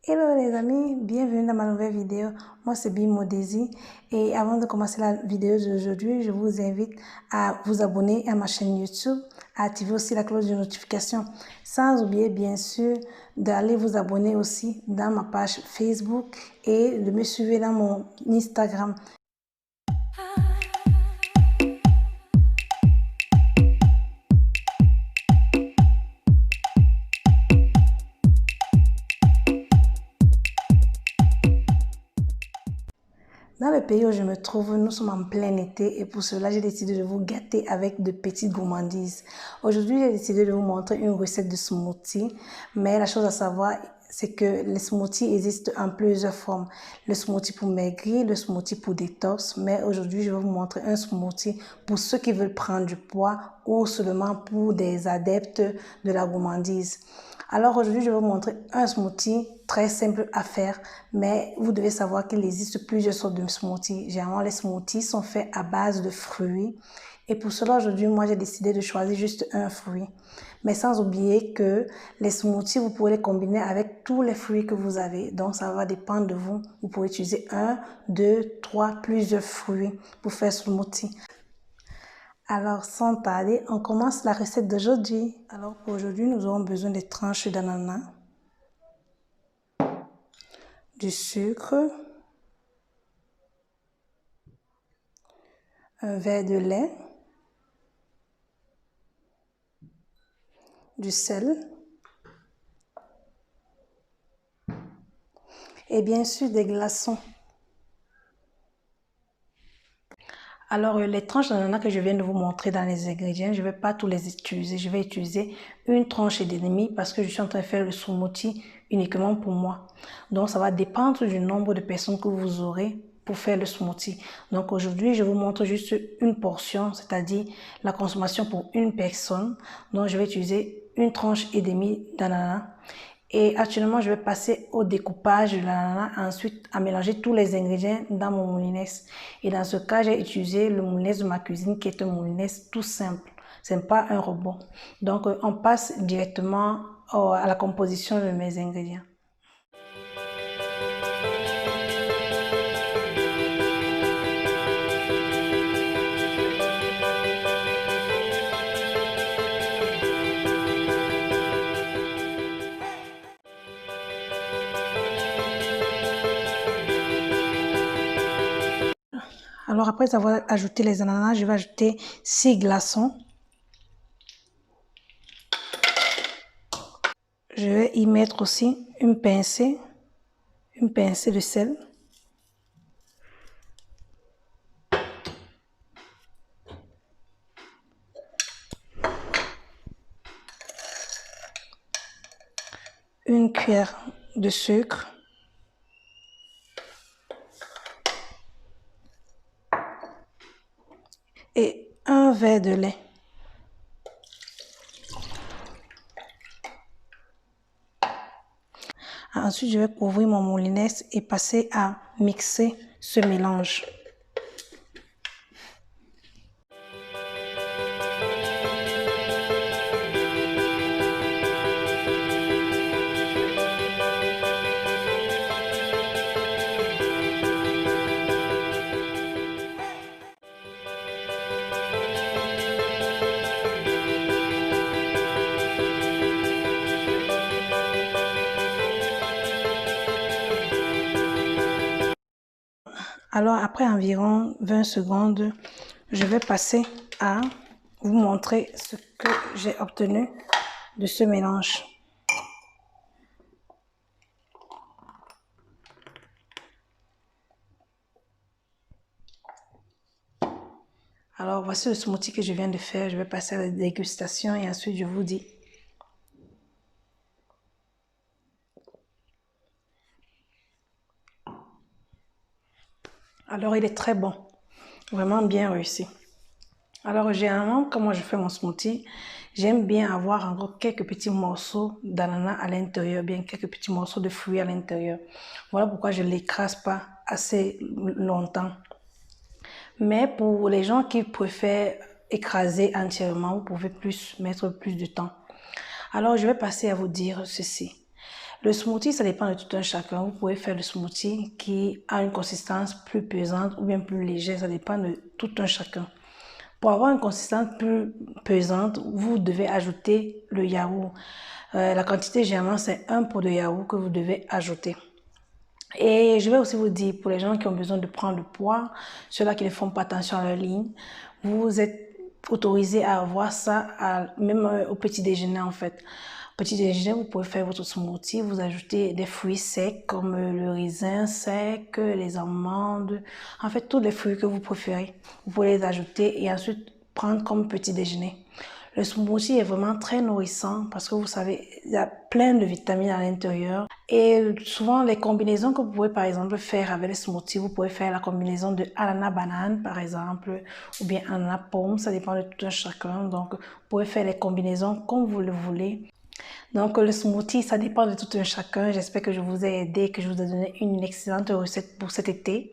Hello les amis, bienvenue dans ma nouvelle vidéo. Moi c'est Bimodesi et avant de commencer la vidéo d'aujourd'hui, je vous invite à vous abonner à ma chaîne YouTube, à activer aussi la cloche de notification, sans oublier bien sûr d'aller vous abonner aussi dans ma page Facebook et de me suivre dans mon Instagram. Dans le pays où je me trouve, nous sommes en plein été et pour cela, j'ai décidé de vous gâter avec de petites gourmandises. Aujourd'hui, j'ai décidé de vous montrer une recette de smoothie, mais la chose à savoir, c'est que les smoothies existent en plusieurs formes. Le smoothie pour maigrir, le smoothie pour détox, mais aujourd'hui, je vais vous montrer un smoothie pour ceux qui veulent prendre du poids ou seulement pour des adeptes de la gourmandise. Alors aujourd'hui, je vais vous montrer un smoothie très simple à faire, mais vous devez savoir qu'il existe plusieurs sortes de smoothies. Généralement, les smoothies sont faits à base de fruits. Et pour cela, aujourd'hui, moi, j'ai décidé de choisir juste un fruit. Mais sans oublier que les smoothies, vous pouvez les combiner avec tous les fruits que vous avez. Donc, ça va dépendre de vous. Vous pouvez utiliser 1, 2, 3, plusieurs fruits pour faire ce smoothie. Alors, sans tarder, on commence la recette d'aujourd'hui. Alors, pour aujourd'hui, nous aurons besoin de tranches d'ananas, du sucre, un verre de lait, du sel et bien sûr des glaçons. Alors, les tranches d'ananas que je viens de vous montrer dans les ingrédients, je ne vais pas tous les utiliser. Je vais utiliser une tranche et demie parce que je suis en train de faire le smoothie uniquement pour moi. Donc, ça va dépendre du nombre de personnes que vous aurez pour faire le smoothie. Donc, aujourd'hui, je vous montre juste une portion, c'est-à-dire la consommation pour une personne. Donc, je vais utiliser une tranche et demie d'ananas. Et actuellement, je vais passer au découpage de l'ananas, ensuite à mélanger tous les ingrédients dans mon moulinette. Et dans ce cas, j'ai utilisé le moulinette de ma cuisine qui est un moulinette tout simple. Ce n'est pas un robot. Donc, on passe directement à la composition de mes ingrédients. Alors, après avoir ajouté les ananas, je vais ajouter 6 glaçons. Je vais y mettre aussi une pincée de sel. Une cuillère de sucre. Et un verre de lait. Ensuite, je vais couvrir mon moulinette et passer à mixer ce mélange. Alors, après environ 20 secondes, je vais passer à vous montrer ce que j'ai obtenu de ce mélange. Alors, voici le smoothie que je viens de faire. Je vais passer à la dégustation et ensuite je vous dis. Alors, il est très bon. Vraiment bien réussi. Alors, généralement, quand moi je fais mon smoothie, j'aime bien avoir encore quelques petits morceaux d'ananas à l'intérieur, bien quelques petits morceaux de fruits à l'intérieur. Voilà pourquoi je ne l'écrase pas assez longtemps. Mais pour les gens qui préfèrent écraser entièrement, vous pouvez mettre plus de temps. Alors, je vais passer à vous dire ceci. Le smoothie, ça dépend de tout un chacun. Vous pouvez faire le smoothie qui a une consistance plus pesante ou bien plus légère. Ça dépend de tout un chacun. Pour avoir une consistance plus pesante, vous devez ajouter le yaourt. La quantité, généralement, c'est 1 pot de yaourt que vous devez ajouter. Et je vais aussi vous dire, pour les gens qui ont besoin de prendre le poids, ceux-là qui ne font pas attention à leur ligne, vous êtes autorisé à avoir ça même au petit déjeuner en fait. Au petit déjeuner, vous pouvez faire votre smoothie, vous ajoutez des fruits secs comme le raisin sec, les amandes, en fait tous les fruits que vous préférez. Vous pouvez les ajouter et ensuite prendre comme petit déjeuner. Le smoothie est vraiment très nourrissant parce que vous savez, il y a plein de vitamines à l'intérieur. Et souvent, les combinaisons que vous pouvez par exemple faire avec le smoothie, vous pouvez faire la combinaison de ananas banane par exemple, ou bien ananas pomme, ça dépend de tout un chacun. Donc, vous pouvez faire les combinaisons comme vous le voulez. Donc, le smoothie, ça dépend de tout un chacun. J'espère que je vous ai aidé, que je vous ai donné une excellente recette pour cet été.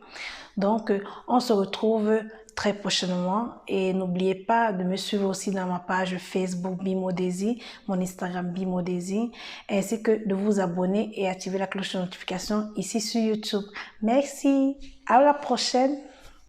Donc, on se retrouve très prochainement et n'oubliez pas de me suivre aussi dans ma page Facebook Bimodesi, mon Instagram Bimodesi, ainsi que de vous abonner et activer la cloche de notification ici sur YouTube. Merci, à la prochaine.